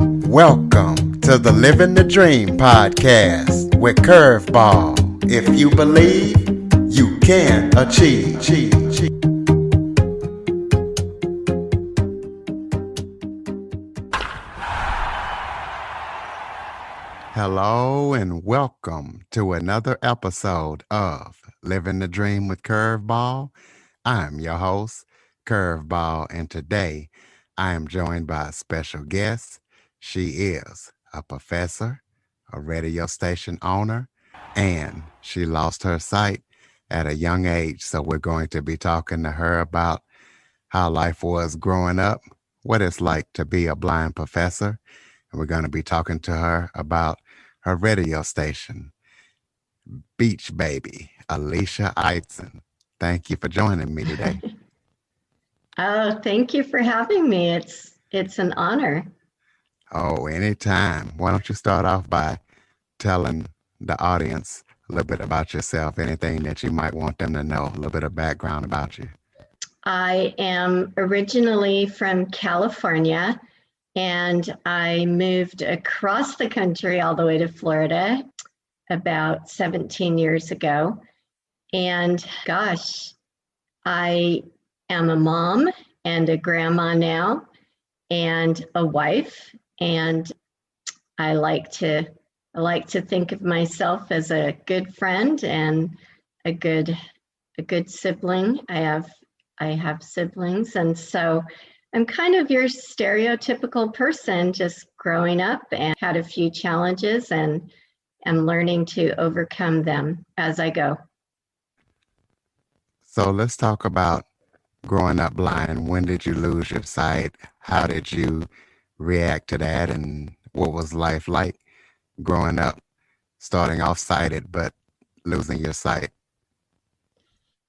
Welcome to the Living the Dream podcast with Curveball. If you believe, you can achieve. Hello and welcome to another episode of Living the Dream with Curveball. I'm your host, Curveball, and today I am joined by a special guest. She is a professor, a radio station owner, and she lost her sight at a young age. So we're going to be talking to her about how life was growing up, what it's like to be a blind professor, and we're going to be talking to her about her radio station, Beach Baby, Alicia Eidson. Thank you for joining me today. Oh, thank you for having me. It's an honor. Oh, anytime. Why don't you start off by telling the audience a little bit about yourself, anything that you might want them to know, a little bit of background about you. I am originally from California, and I moved across the country all the way to Florida about 17 years ago. And gosh, I am a mom and a grandma now and a wife, and I like to think of myself as a good friend and a good sibling. I have siblings, and so I'm kind of your stereotypical person, just growing up and had a few challenges and am learning to overcome them as I go. So let's talk about growing up blind. When did you lose your sight? How did you react to that? And what was life like growing up, starting off sighted, but losing your sight?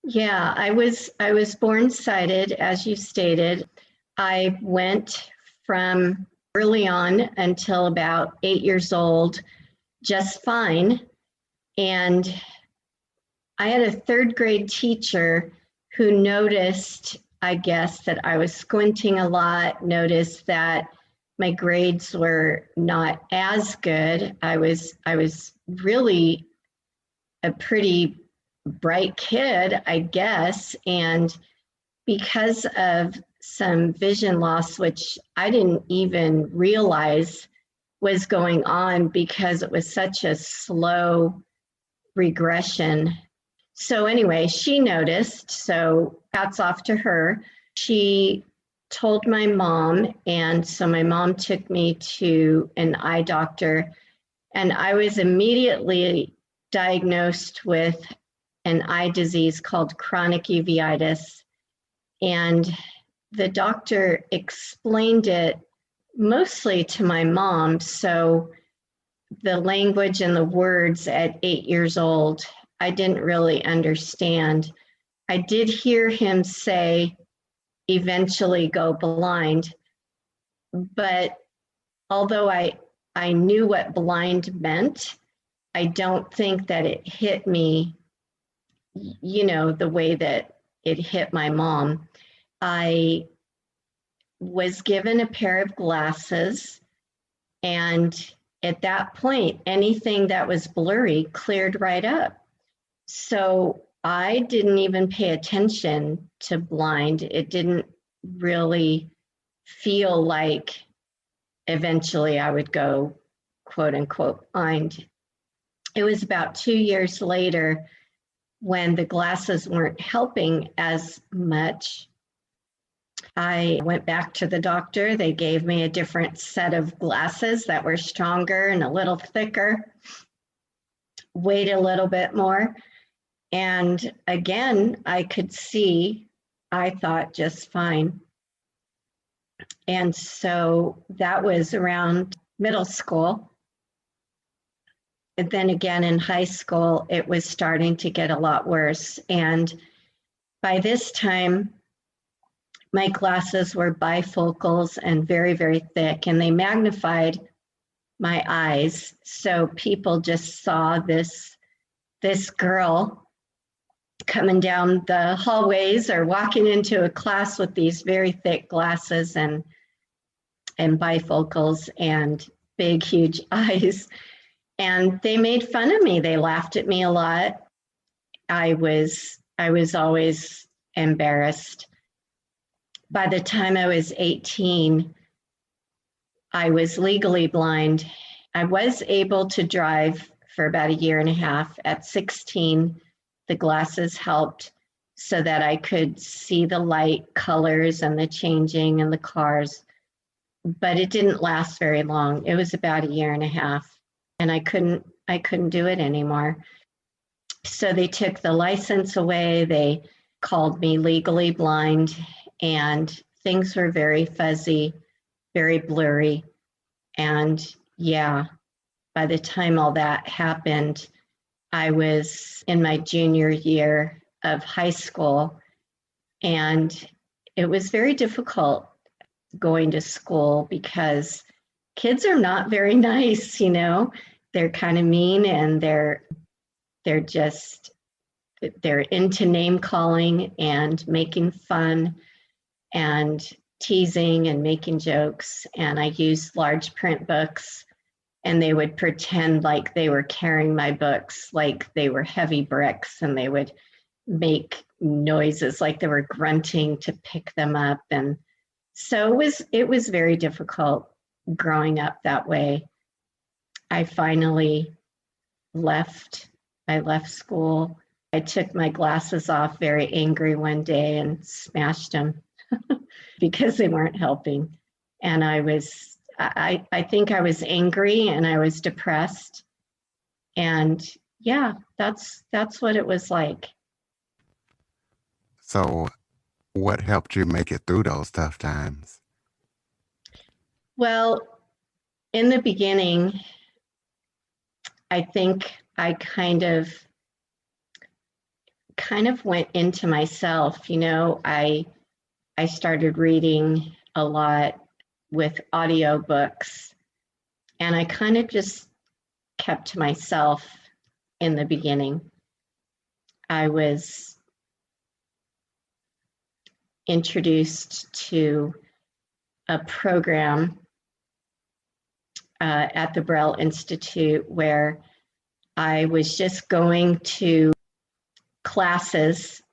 Yeah, I was born sighted, as you stated. I went from early on until about 8 years old, just fine. And I had a third grade teacher who noticed, I guess, that I was squinting a lot, noticed that my grades were not as good. I was really a pretty bright kid, I guess. And because of some vision loss, which I didn't even realize was going on because it was such a slow regression. So anyway, she noticed, so hats off to her. She told my mom, and so my mom took me to an eye doctor, and I was immediately diagnosed with an eye disease called chronic uveitis. And the doctor explained it mostly to my mom. So the language and the words at 8 years old, I didn't really understand. I did hear him say, eventually go blind. But although I knew what blind meant, I don't think that it hit me, the way that it hit my mom. I was given a pair of glasses, and at that point, anything that was blurry cleared right up. So I didn't even pay attention to blind. It didn't really feel like eventually I would go, quote unquote, blind. It was about 2 years later, when the glasses weren't helping as much, I went back to the doctor. They gave me a different set of glasses that were stronger and a little thicker, weighed a little bit more. And again, I could see, I thought, just fine. And so that was around middle school. And then again in high school, it was starting to get a lot worse. And by this time, my glasses were bifocals and very, very thick, and they magnified my eyes. So people just saw this girl coming down the hallways or walking into a class with these very thick glasses. And and bifocals and big, huge eyes. And they made fun of me. They laughed at me a lot. I was always embarrassed. By the time I was 18, I was legally blind. I was able to drive for about a year and a half. At 16, the glasses helped so that I could see the light colors and the changing and the cars. But it didn't last very long. It was about a year and a half, and I couldn't do it anymore. So they took the license away. They called me legally blind, and things were very fuzzy, very blurry. And yeah, by the time all that happened, I was in my junior year of high school, and it was very difficult going to school because kids are not very nice, you know. They're kind of mean, and they're into name calling and making fun and teasing and making jokes. And I used large print books, and they would pretend like they were carrying my books like they were heavy bricks, and they would make noises like they were grunting to pick them up. And so it was very difficult growing up that way. I finally left. I left school. I took my glasses off very angry one day and smashed them because they weren't helping. And I think I was angry and I was depressed. And yeah, that's what it was like. So, what helped you make it through those tough times? Well, in the beginning, I think I kind of went into myself. You know, I started reading a lot with audiobooks, and I kind of just kept to myself in the beginning. I was introduced to a program at the Braille Institute where I was just going to classes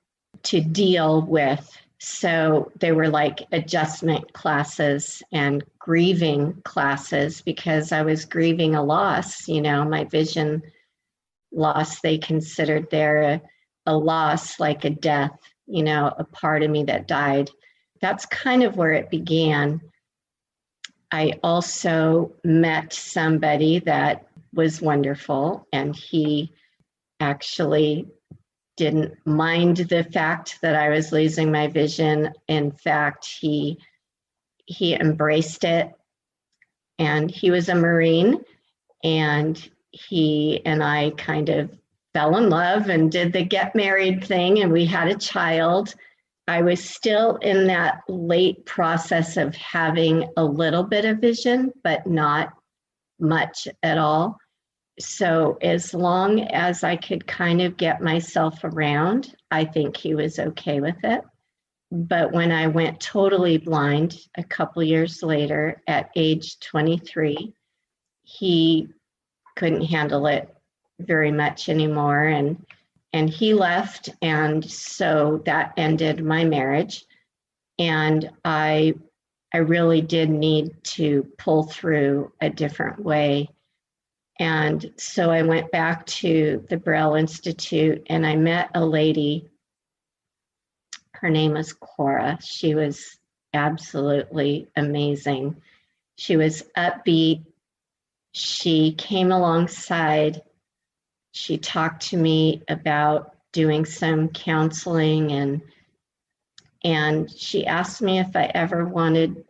to deal with. So they were like adjustment classes and grieving classes because I was grieving a loss, you know, my vision loss. They considered there a loss, like a death, you know, a part of me that died. That's kind of where it began. I also met somebody that was wonderful, and he actually didn't mind the fact that I was losing my vision. In fact, he embraced it, and he was a Marine, and he and I kind of fell in love and did the get married thing, and we had a child. I was still in that late process of having a little bit of vision, but not much at all. So as long as I could kind of get myself around, I think he was okay with it. But when I went totally blind a couple years later at age 23, he couldn't handle it very much anymore, and he left, and so that ended my marriage. And I really did need to pull through a different way. And so I went back to the Braille Institute, and I met a lady. Her name was Cora. She was absolutely amazing. She was upbeat. She came alongside. She talked to me about doing some counseling, and she asked me if I ever wanted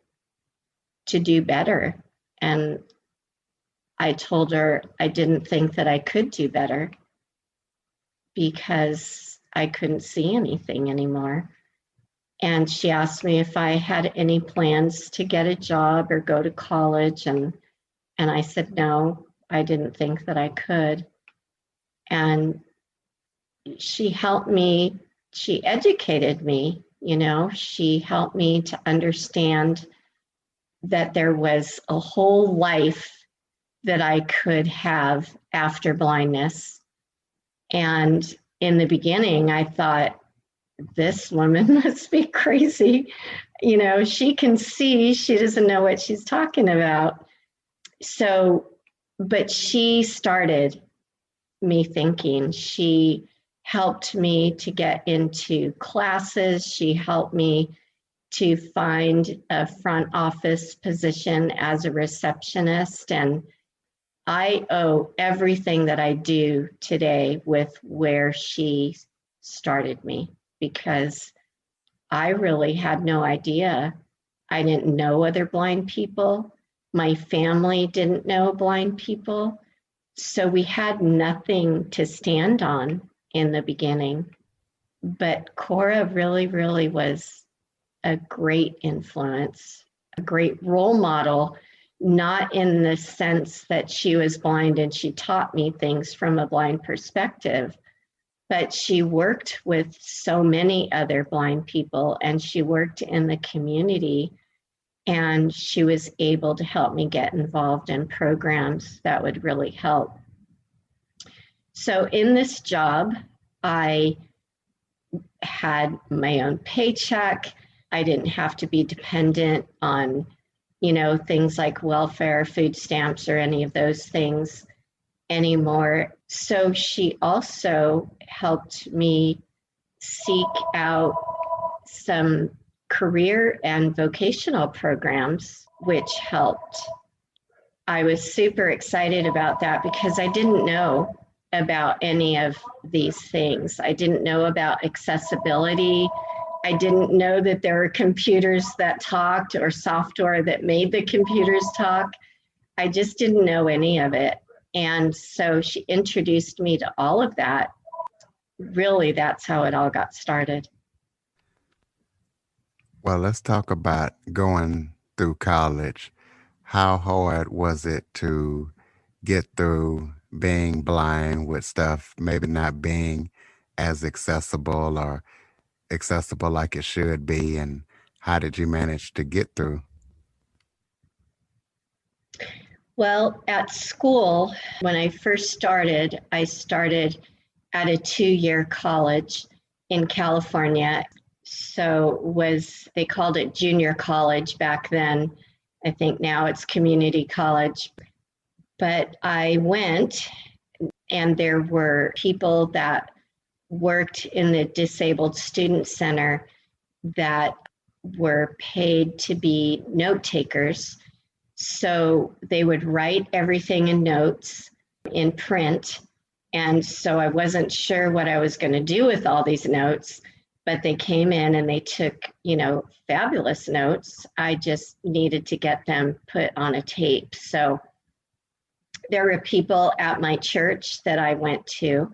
to do better. And I told her I didn't think that I could do better because I couldn't see anything anymore. And she asked me if I had any plans to get a job or go to college. And I said, no, I didn't think that I could. And she helped me, she educated me, you know, she helped me to understand that there was a whole life that I could have after blindness. And in the beginning, I thought, this woman must be crazy. You know, she can see, she doesn't know what she's talking about. So, but she started me thinking. She helped me to get into classes. She helped me to find a front office position as a receptionist. And I owe everything that I do today with where she started me, because I really had no idea. I didn't know other blind people. My family didn't know blind people. So we had nothing to stand on in the beginning. But Cora really, really was a great influence, a great role model, not in the sense that she was blind and she taught me things from a blind perspective, but she worked with so many other blind people and she worked in the community, and she was able to help me get involved in programs that would really help. So in this job, I had my own paycheck. I didn't have to be dependent on, you know, things like welfare, food stamps, or any of those things anymore. So she also helped me seek out some career and vocational programs, which helped. I was super excited about that because I didn't know about any of these things. I didn't know about accessibility. I didn't know that there were computers that talked or software that made the computers talk. I just didn't know any of it. And so she introduced me to all of that. Really, that's how it all got started. Well, let's talk about going through college. How hard was it to get through being blind with stuff maybe not being as accessible or accessible like it should be? And how did you manage to get through? Well, at school, when I started at a 2-year college in California. So they called it junior college back then. I think now it's community college. But I went, and there were people that worked in the Disabled Student Center that were paid to be note takers. So they would write everything in notes in print. And so I wasn't sure what I was going to do with all these notes, but they came in and they took, you know, fabulous notes. I just needed to get them put on a tape. So there were people at my church that I went to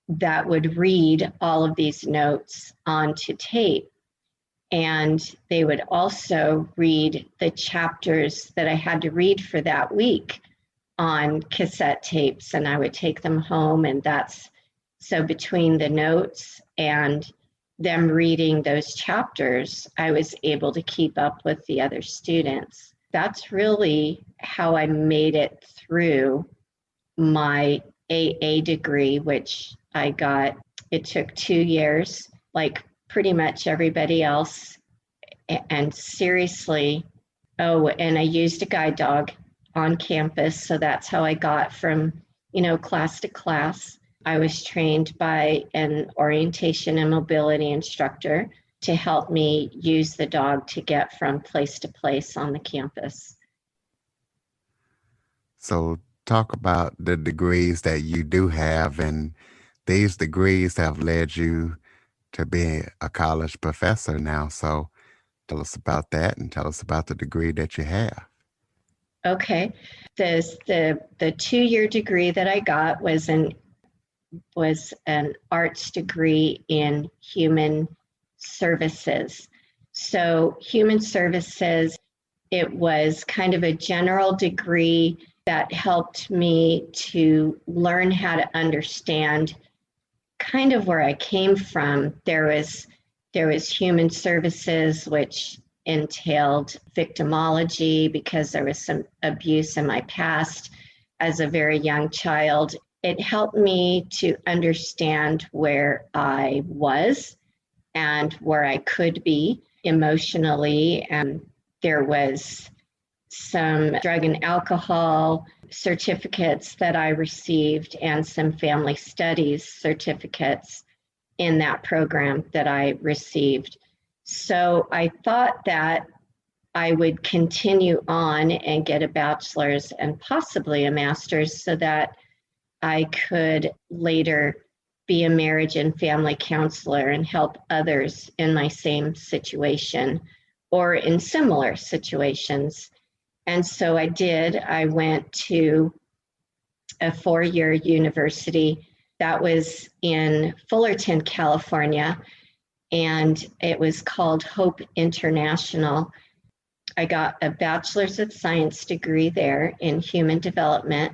that would read all of these notes onto tape. And they would also read the chapters that I had to read for that week on cassette tapes, and I would take them home. And so between the notes and them reading those chapters, I was able to keep up with the other students. That's really how I made it through my AA degree, which I got. It took 2 years, like pretty much everybody else. And seriously, and I used a guide dog on campus. So that's how I got from, you know, class to class. I was trained by an orientation and mobility instructor to help me use the dog to get from place to place on the campus. So, talk about the degrees that you do have, and these degrees have led you to be a college professor now. So, tell us about that and tell us about the degree that you have. Okay. The 2-year degree that I got was an arts degree in human services. So human services, it was kind of a general degree that helped me to learn how to understand kind of where I came from. There was human services, which entailed victimology because there was some abuse in my past as a very young child. It helped me to understand where I was and where I could be emotionally. And there was some drug and alcohol certificates that I received and some family studies certificates in that program that I received. So I thought that I would continue on and get a bachelor's and possibly a master's so that I could later be a marriage and family counselor and help others in my same situation or in similar situations. And so I did. I went to a 4-year university that was in Fullerton, California, and it was called Hope International. I got a bachelor's of science degree there in human development.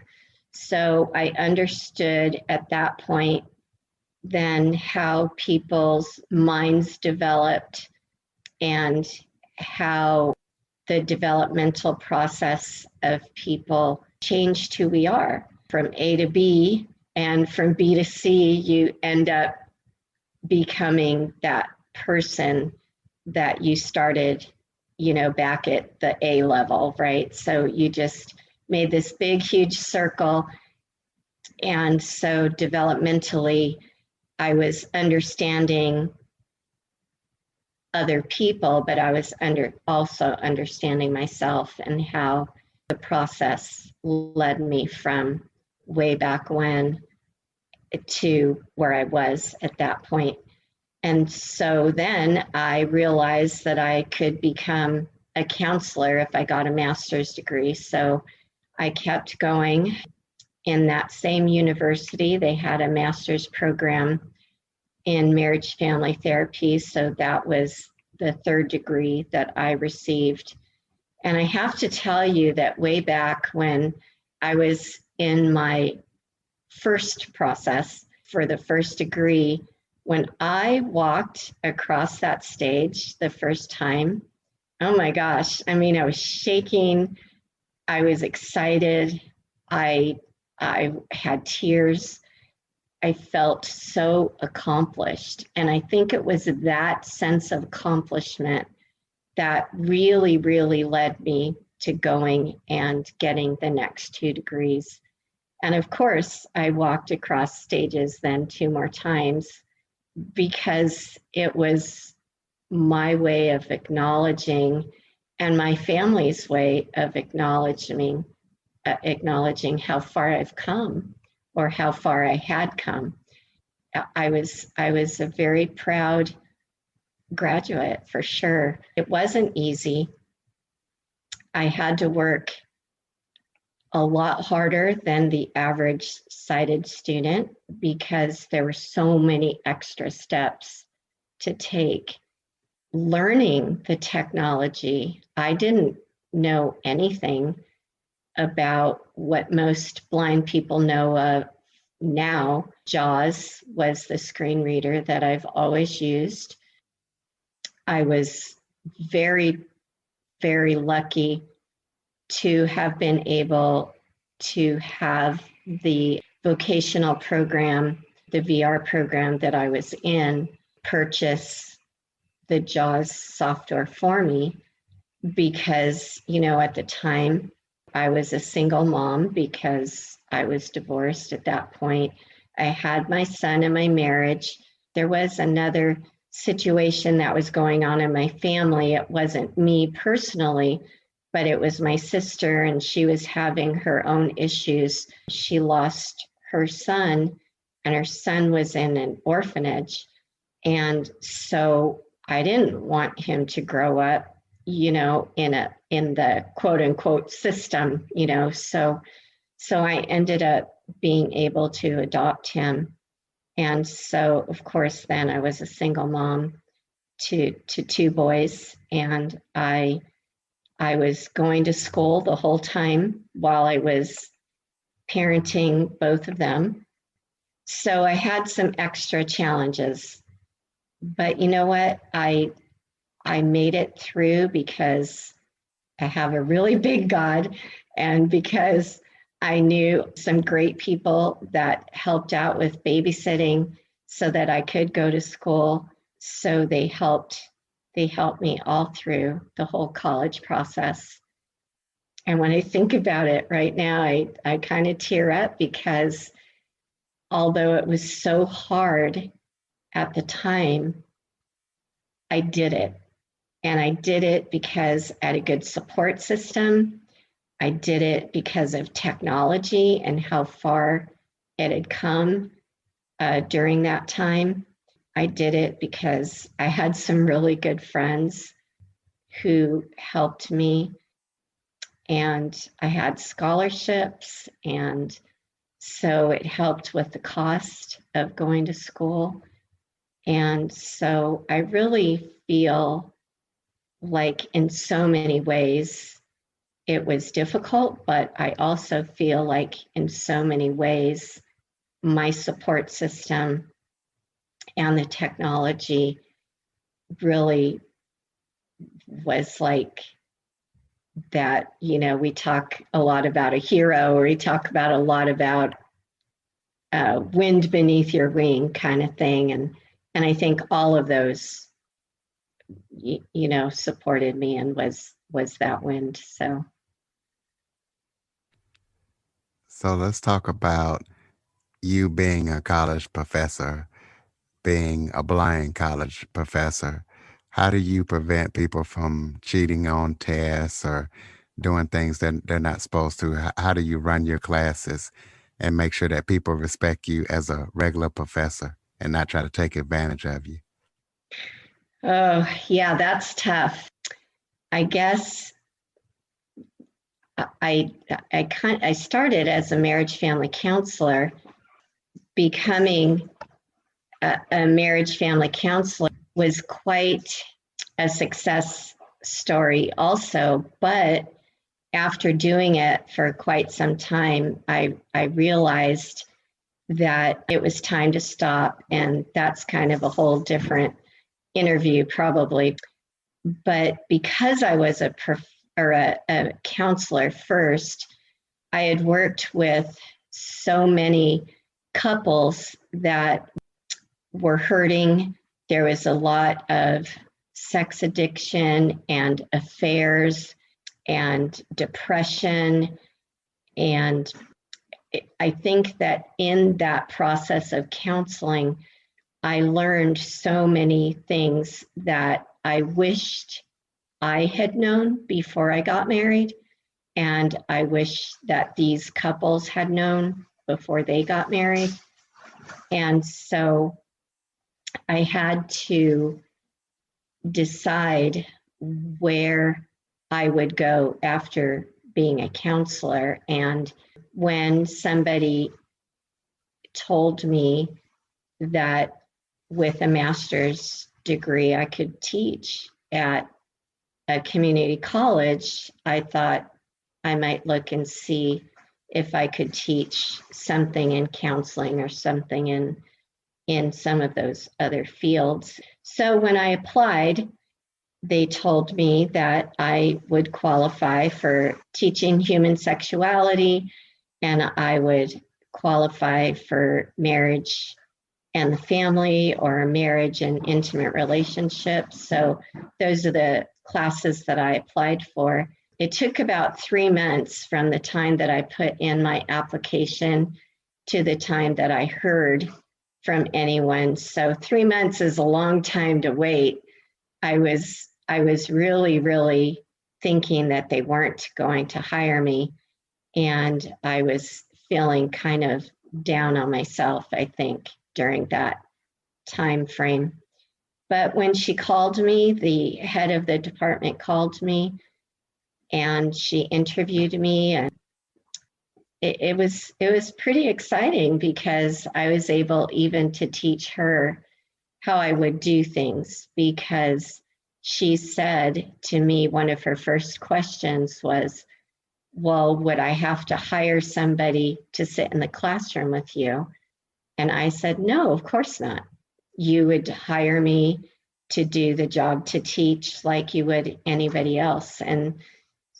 So I understood at that point then how people's minds developed and how the developmental process of people changed who we are. From A to B and from B to C, you end up becoming that person that you started, back at the A level, right? So you just made this big, huge circle. And so developmentally, I was understanding other people, but I was also understanding myself and how the process led me from way back when to where I was at that point. And so then I realized that I could become a counselor if I got a master's degree. So I kept going. In that same university, they had a master's program in marriage family therapy. So that was the 3rd degree that I received. And I have to tell you that way back when I was in my first process for the 1st degree, when I walked across that stage the first time, oh my gosh, I mean, I was shaking, I was excited, I had tears. I felt so accomplished. And I think it was that sense of accomplishment that really, really led me to going and getting the next 2 degrees. And of course, I walked across stages then 2 more times because it was my way of acknowledging and my family's way of acknowledging how far I've come or how far I had come. I was a very proud graduate for sure. It wasn't easy. I had to work a lot harder than the average sighted student because there were so many extra steps to take. Learning the technology, I didn't know anything about what most blind people know of now. JAWS was the screen reader that I've always used. I was very, very lucky to have been able to have the vocational program, the VR program that I was in, purchase the JAWS software for me because, at the time I was a single mom because I was divorced at that point. I had my son in my marriage. There was another situation that was going on in my family. It wasn't me personally, but it was my sister, and she was having her own issues. She lost her son, and her son was in an orphanage. And so I didn't want him to grow up, in the quote unquote system, so I ended up being able to adopt him. And so, of course, then I was a single mom to 2 boys, and I was going to school the whole time while I was parenting both of them. So I had some extra challenges, but you know what? I I made it through because I have a really big God, and because I knew some great people that helped out with babysitting so that I could go to school. So they helped me all through the whole college process. And when I think about it right now, I kind of tear up because although it was so hard at the time, I did it. And I did it because I had a good support system. I did it because of technology and how far it had come during that time. I did it because I had some really good friends who helped me, and I had scholarships, and so it helped with the cost of going to school. And so I really feel like in so many ways it was difficult, but I also feel like in so many ways my support system and the technology really was like that. We talk a lot about a hero, or we talk about a lot about wind beneath your wing kind of thing. And I think all of those, supported me and was that wind. So let's talk about you being a college professor, being a blind college professor. How do you prevent people from cheating on tests or doing things that they're not supposed to? How do you run your classes and make sure that people respect you as a regular professor and not try to take advantage of you? Oh, yeah, that's tough. I guess I started as a marriage family counselor. Becoming a marriage family counselor was quite a success story also, but after doing it for quite some time, I realized that it was time to stop, and that's kind of a whole different interview probably. But because I was a counselor first, I had worked with so many couples that were hurting. There was a lot of sex addiction and affairs and depression. And I think that in that process of counseling, I learned so many things that I wished I had known before I got married. And I wish that these couples had known before they got married. And so I had to decide where I would go after being a counselor. And when somebody told me that with a master's degree I could teach at a community college, I thought I might look and see if I could teach something in counseling or something in some of those other fields. So when I applied, they told me that I would qualify for teaching human sexuality, and I would qualify for marriage and the family, or marriage and intimate relationships. So those are the classes that I applied for. It took about 3 months from the time that I put in my application to the time that I heard from anyone. So 3 months is a long time to wait. I was really, really thinking that they weren't going to hire me. And I was feeling kind of down on myself, I think, during that time frame. But when she called me, the head of the department called me and she interviewed me, and it was pretty exciting because I was able even to teach her how I would do things, because she said to me, one of her first questions was, well, would I have to hire somebody to sit in the classroom with you? And I said, no, of course not. You would hire me to do the job to teach like you would anybody else. And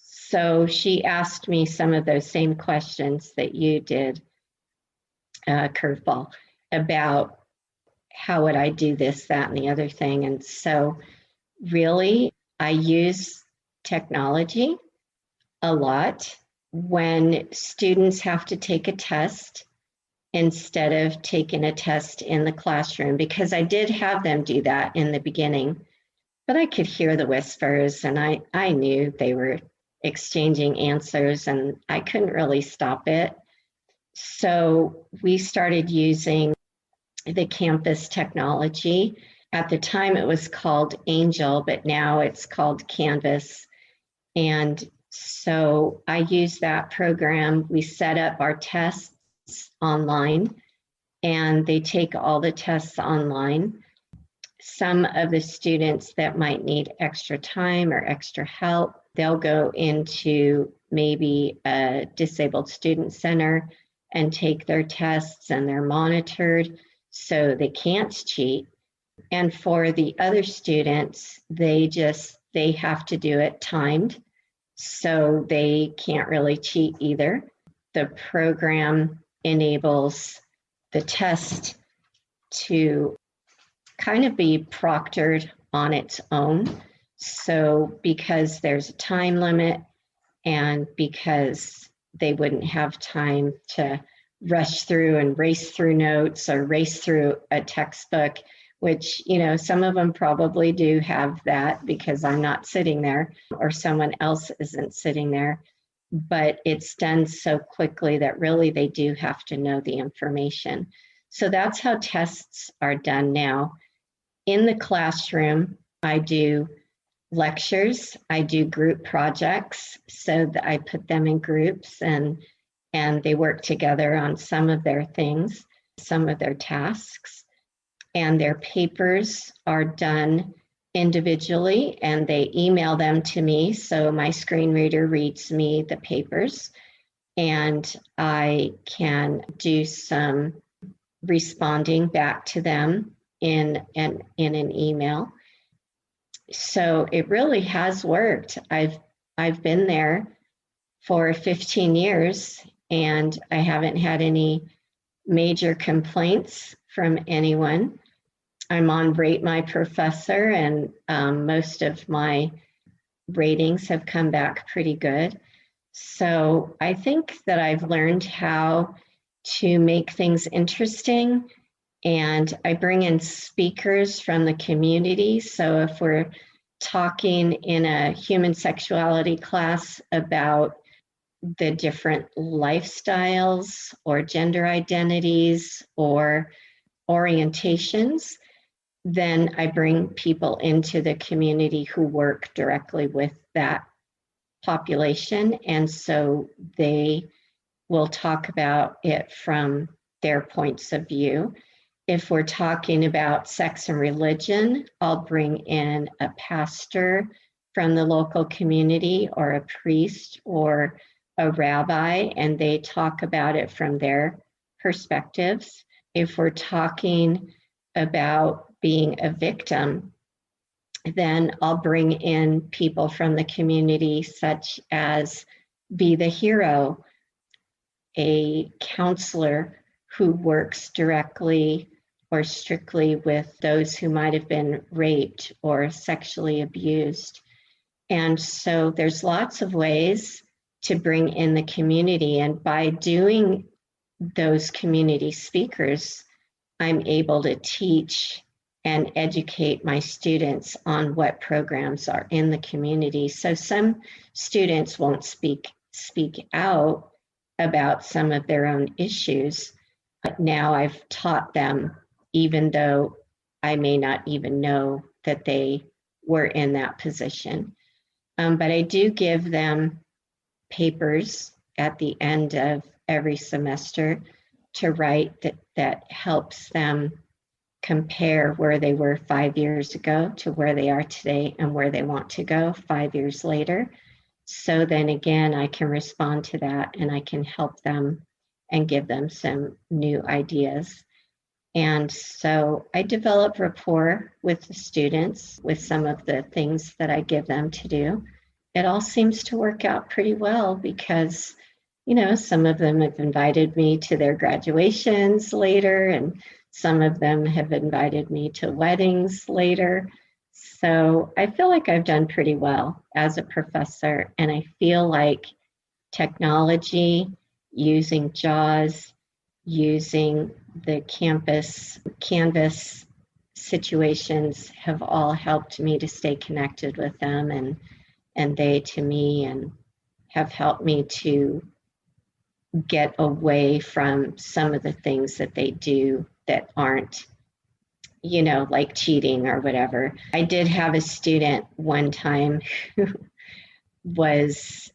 so she asked me some of those same questions that you did, Curveball, about how would I do this, that, and the other thing. And so really, I use technology a lot when students have to take a test instead of taking a test in the classroom, because I did have them do that in the beginning, but I could hear the whispers and I knew they were exchanging answers and I couldn't really stop it. So we started using the campus technology. At the time it was called Angel, but now it's called Canvas. And so I use that program. We set up our tests online and they take all the tests online. Some of the students that might need extra time or extra help, they'll go into maybe a disabled student center and take their tests and they're monitored so they can't cheat. And for the other students, they have to do it timed, so they can't really cheat either. The program enables the test to kind of be proctored on its own. So because there's a time limit and because they wouldn't have time to rush through and race through notes or race through a textbook, which, you know, some of them probably do have that because I'm not sitting there or someone else isn't sitting there, but it's done so quickly that really they do have to know the information. So that's how tests are done now. In the classroom, I do lectures, I do group projects, so that I put them in groups and they work together on some of their things, some of their tasks, and their papers are done individually and they email them to me. So my screen reader reads me the papers and I can do some responding back to them in an email. So it really has worked. I've been there for 15 years and I haven't had any major complaints from anyone. I'm on Rate My Professor and most of my ratings have come back pretty good. So I think that I've learned how to make things interesting, and I bring in speakers from the community. So if we're talking in a human sexuality class about the different lifestyles or gender identities or orientations, then I bring people into the community who work directly with that population. And so they will talk about it from their points of view. If we're talking about sex and religion, I'll bring in a pastor from the local community or a priest or a rabbi, and they talk about it from their perspectives. If we're talking about being a victim, then I'll bring in people from the community, such as Be the Hero, a counselor who works directly or strictly with those who might have been raped or sexually abused. And so there's lots of ways to bring in the community. And by doing those community speakers, I'm able to teach and educate my students on what programs are in the community. So some students won't speak out about some of their own issues, but now I've taught them, even though I may not even know that they were in that position. But I do give them papers at the end of every semester to write that helps them compare where they were 5 years ago to where they are today and where they want to go 5 years later. So then again, I can respond to that and I can help them and give them some new ideas. And so I develop rapport with the students with some of the things that I give them to do. It all seems to work out pretty well because, some of them have invited me to their graduations later, and some of them have invited me to weddings later. So I feel like I've done pretty well as a professor, and I feel like technology, using JAWS, using the campus Canvas situations have all helped me to stay connected with them, and they to me, and have helped me to get away from some of the things that they do that aren't, like cheating or whatever. I did have a student one time who was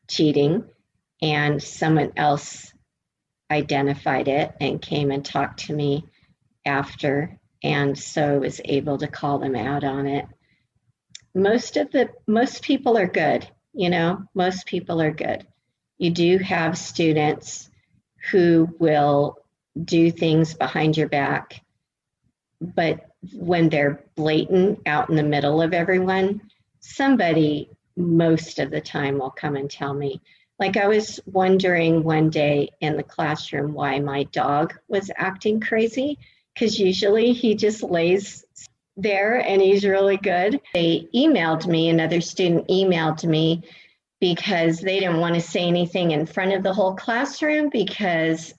cheating, and someone else identified it and came and talked to me after, and so I was able to call them out on it. Most people are good, most people are good. You do have students who will do things behind your back, but when they're blatant out in the middle of everyone, somebody most of the time will come and tell me. Like, I was wondering one day in the classroom why my dog was acting crazy, because usually he just lays there and he's really good. Another student emailed me because they didn't want to say anything in front of the whole classroom because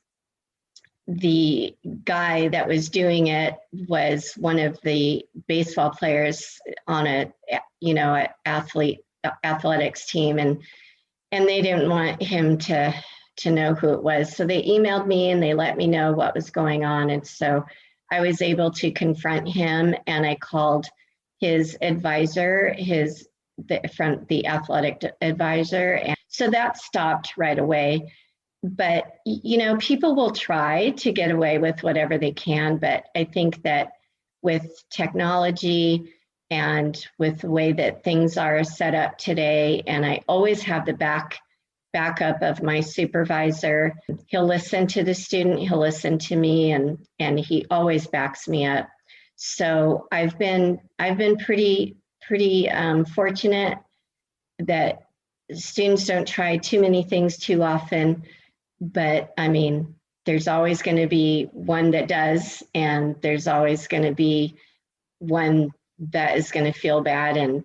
the guy that was doing it was one of the baseball players on athletics team, and they didn't want him to know who it was. So they emailed me and they let me know what was going on. And so I was able to confront him, and I called his advisor, from the athletic advisor. And so that stopped right away. But, people will try to get away with whatever they can. But I think that with technology and with the way that things are set up today, and I always have the backup of my supervisor. He'll listen to the student, he'll listen to me, and he always backs me up. So I've been pretty fortunate that students don't try too many things too often. But I mean, there's always going to be one that does, and there's always going to be one that is going to feel bad and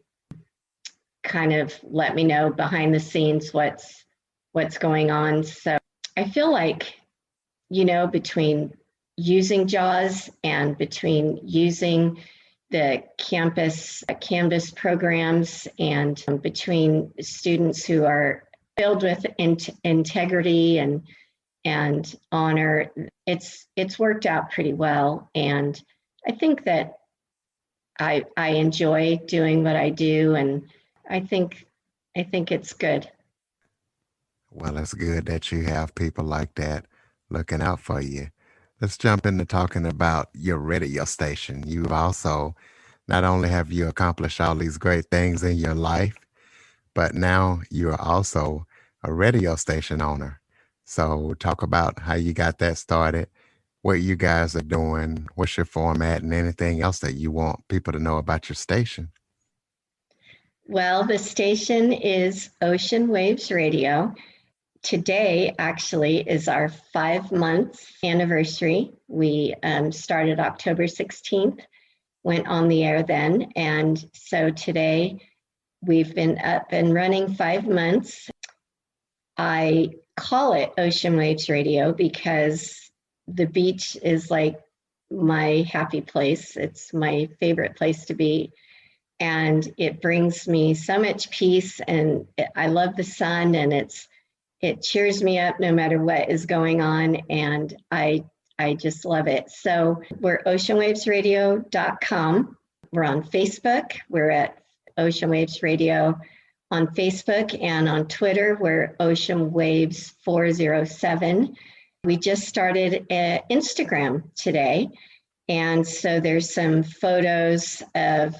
kind of let me know behind the scenes what's going on. So I feel like, between using JAWS and between using the Canvas programs, and between students who are filled with integrity and honor, it's worked out pretty well. And I think that I enjoy doing what I do, and I think it's good. Well, it's good that you have people like that looking out for you. Let's jump into talking about your radio station. You've also, not only have you accomplished all these great things in your life, but now you are also a radio station owner. So talk about how you got that started, what you guys are doing, what's your format, and anything else that you want people to know about your station. Well, the station is Ocean Waves Radio. Today actually is our 5-month anniversary. We started October 16th, went on the air then. And so today we've been up and running 5 months. I call it Ocean Waves Radio because the beach is like my happy place. It's my favorite place to be. And it brings me so much peace, and I love the sun, and it cheers me up no matter what is going on, and I just love it. So we're oceanwavesradio.com. We're on Facebook. We're at Ocean Waves Radio on Facebook, and on Twitter, we're Ocean Waves 407. We just started Instagram today, and so there's some photos of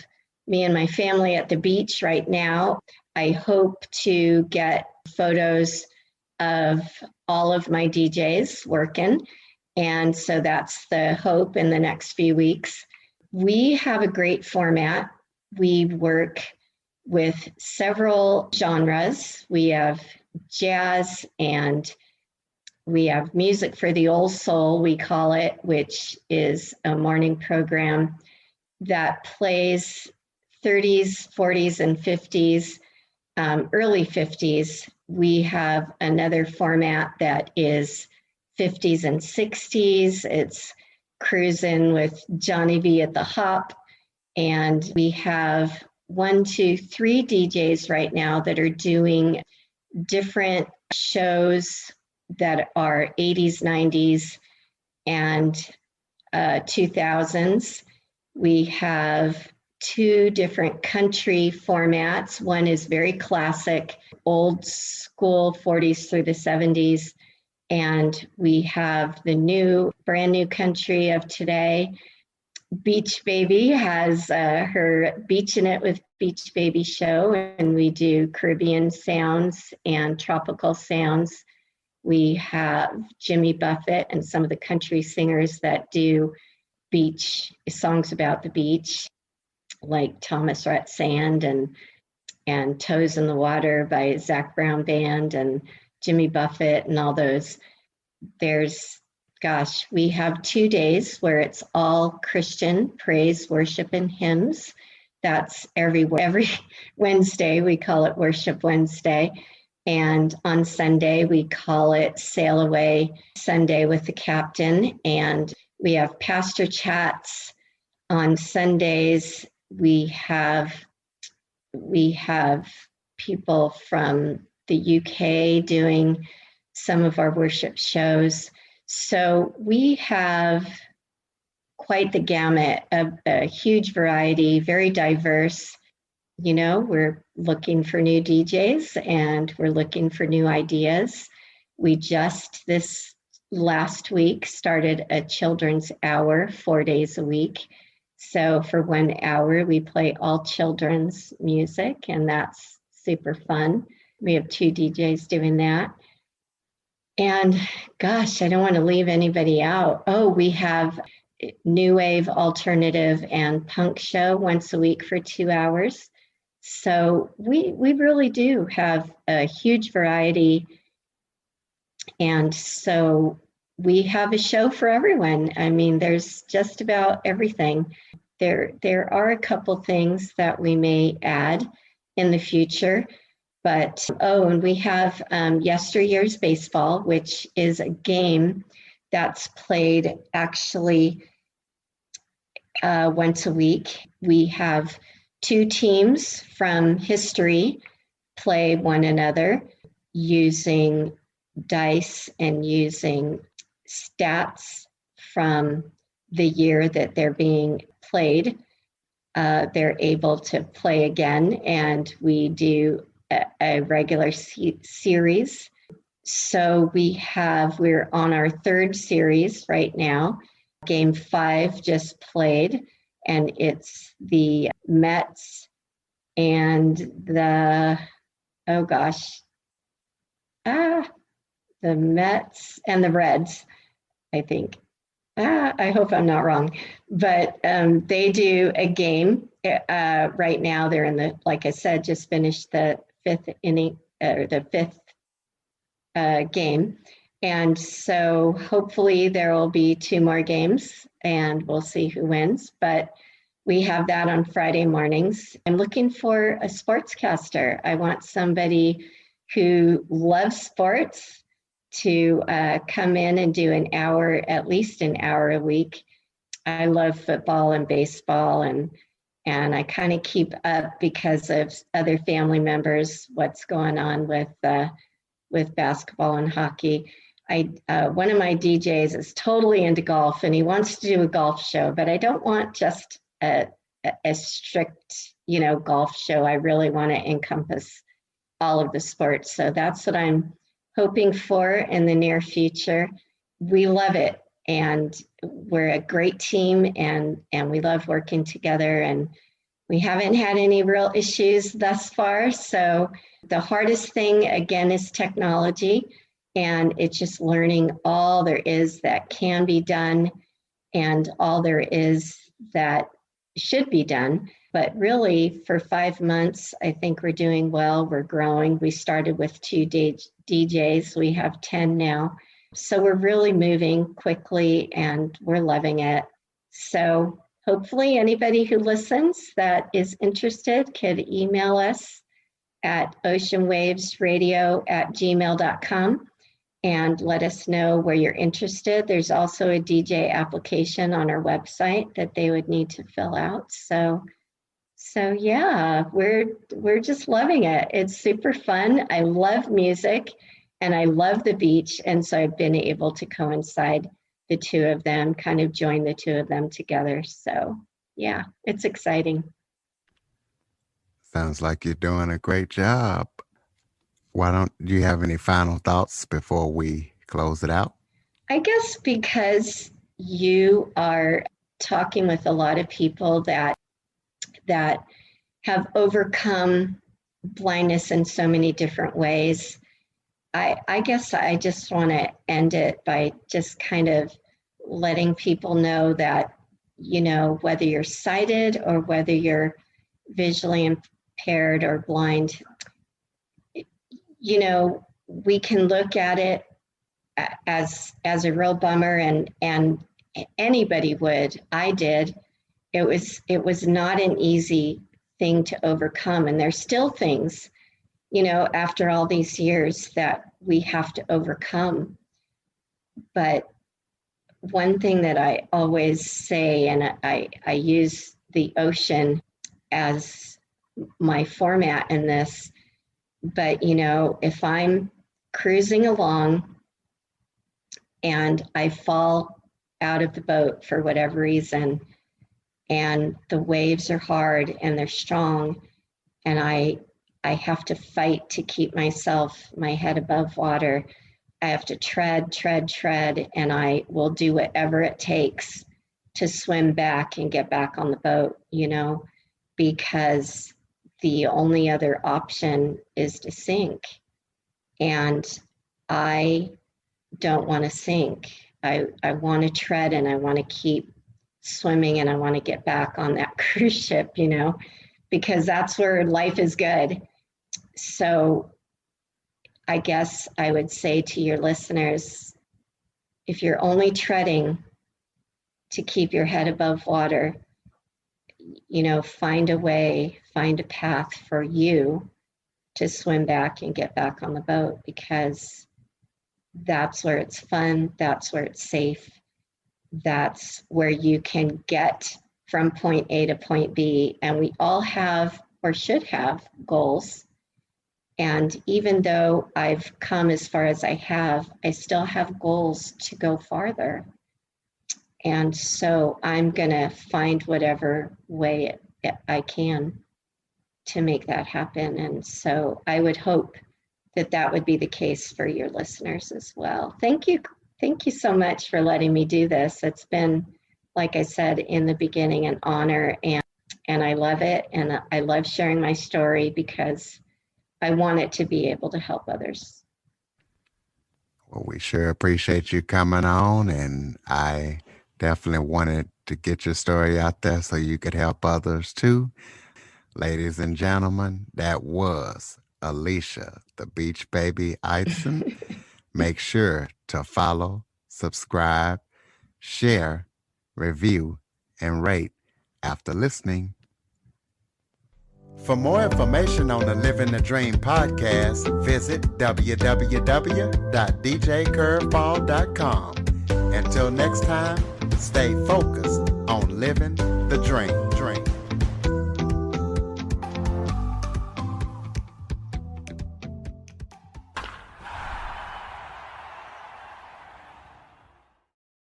me and my family at the beach right now. I hope to get photos of all of my DJs working, And so that's the hope in the next few weeks. We have a great format. We work with several genres. We have jazz and we have music for the old soul, we call it, which is a morning program that plays 30s, 40s, and 50s, early 50s. We have another format that is 50s and 60s. It's cruising with Johnny V at the hop. And we have 1, 2, 3 DJs right now that are doing different shows that are 80s, 90s, and 2000s. We have 2 different country formats. One is very classic, old school 40s through the 70s. And we have the brand new country of today. Beach Baby has her Beachin' It with Beach Baby show, and we do Caribbean sounds and tropical sounds. We have Jimmy Buffett and some of the country singers that do beach songs about the beach, like Thomas Rhett Sand and Toes in the Water by Zach Brown Band and Jimmy Buffett and all those. We have 2 days where it's all Christian praise, worship, and hymns. That's every Wednesday. We call it Worship Wednesday. And on Sunday, we call it Sail Away Sunday with the Captain. And we have pastor chats on Sundays. We have people from the UK doing some of our worship shows. So we have quite the gamut of a huge variety, very diverse. You know, we're looking for new DJs and we're looking for new ideas. We just this last week started a children's hour 4 days a week. So for 1 hour, we play all children's music, and that's super fun. We have 2 DJs doing that. And gosh, I don't want to leave anybody out. Oh, we have new wave, alternative, and punk show once a week for 2 hours. So we really do have a huge variety. And so we have a show for everyone. I mean, there's just about everything. There are a couple things that we may add in the future. But, and we have yesteryear's baseball, which is a game that's played actually once a week. We have 2 teams from history play one another using dice and using stats from the year that they're being played. They're able to play again, and we do a regular series. So we're on our 3rd series right now. Game 5 just played, and it's the Mets and the Mets and the Reds, I think. I hope I'm not wrong, but they do a game right now. They're like I said, just finished the 5th inning or the 5th game. And so hopefully there will be 2 more games and we'll see who wins. But we have that on Friday mornings. I'm looking for a sportscaster. I want somebody who loves sports to come in and do at least an hour a week. I love football and baseball, and I kind of keep up because of other family members, what's going on with basketball and hockey. One of my DJs is totally into golf, and he wants to do a golf show, but I don't want just a strict, golf show. I really want to encompass all of the sports. So that's what I'm hoping for in the near future. We love it, and we're a great team, and we love working together, and we haven't had any real issues thus far. So the hardest thing, again, is technology. And it's just learning all there is that can be done and all there is that should be done. But really, for 5 months, I think we're doing well. We're growing. We started with 2 DJs. We have 10 now. So we're really moving quickly and we're loving it. So hopefully anybody who listens that is interested could email us at oceanwavesradio@gmail.com and let us know where you're interested. There's also a DJ application on our website that they would need to fill out. So yeah, we're just loving it. It's super fun. I love music and I love the beach. And so I've been able to coincide the two of them, kind of join the two of them together. So yeah, it's exciting. Sounds like you're doing a great job. Do you have any final thoughts before we close it out? I guess because you are talking with a lot of people that have overcome blindness in so many different ways, I guess I just want to end it by just kind of letting people know that, whether you're sighted or whether you're visually impaired or blind, we can look at it as a real bummer, and anybody would. I did. It was not an easy thing to overcome, and there's still things, after all these years that we have to overcome. But one thing that I always say, and I use the ocean as my format in this, but if I'm cruising along and I fall out of the boat for whatever reason, and the waves are hard and they're strong, and I have to fight to keep my head above water. I have to tread, and I will do whatever it takes to swim back and get back on the boat, because the only other option is to sink. And I don't want to sink. I want to tread and I want to keep swimming and I want to get back on that cruise ship, because that's where life is good. So I guess I would say to your listeners, if you're only treading to keep your head above water, find a way, find a path for you to swim back and get back on the boat, because that's where it's fun, that's where it's safe, that's where you can get from point A to point B. And we all have, or should have, goals. And even though I've come as far as I have, I still have goals to go farther. And so I'm going to find whatever way I can to make that happen. And so I would hope that would be the case for your listeners as well. Thank you. Thank you so much for letting me do this. It's been, like I said in the beginning, an honor, and I love it. And I love sharing my story because I want it to be able to help others. Well, we sure appreciate you coming on, and I definitely wanted to get your story out there so you could help others too. Ladies and gentlemen, that was Alicia, the Beach Baby Eidson. Make sure to follow, subscribe, share, review, and rate after listening. For more information on the Living the Dream podcast, visit www.djcurveball.com. Until next time, stay focused on living the dream.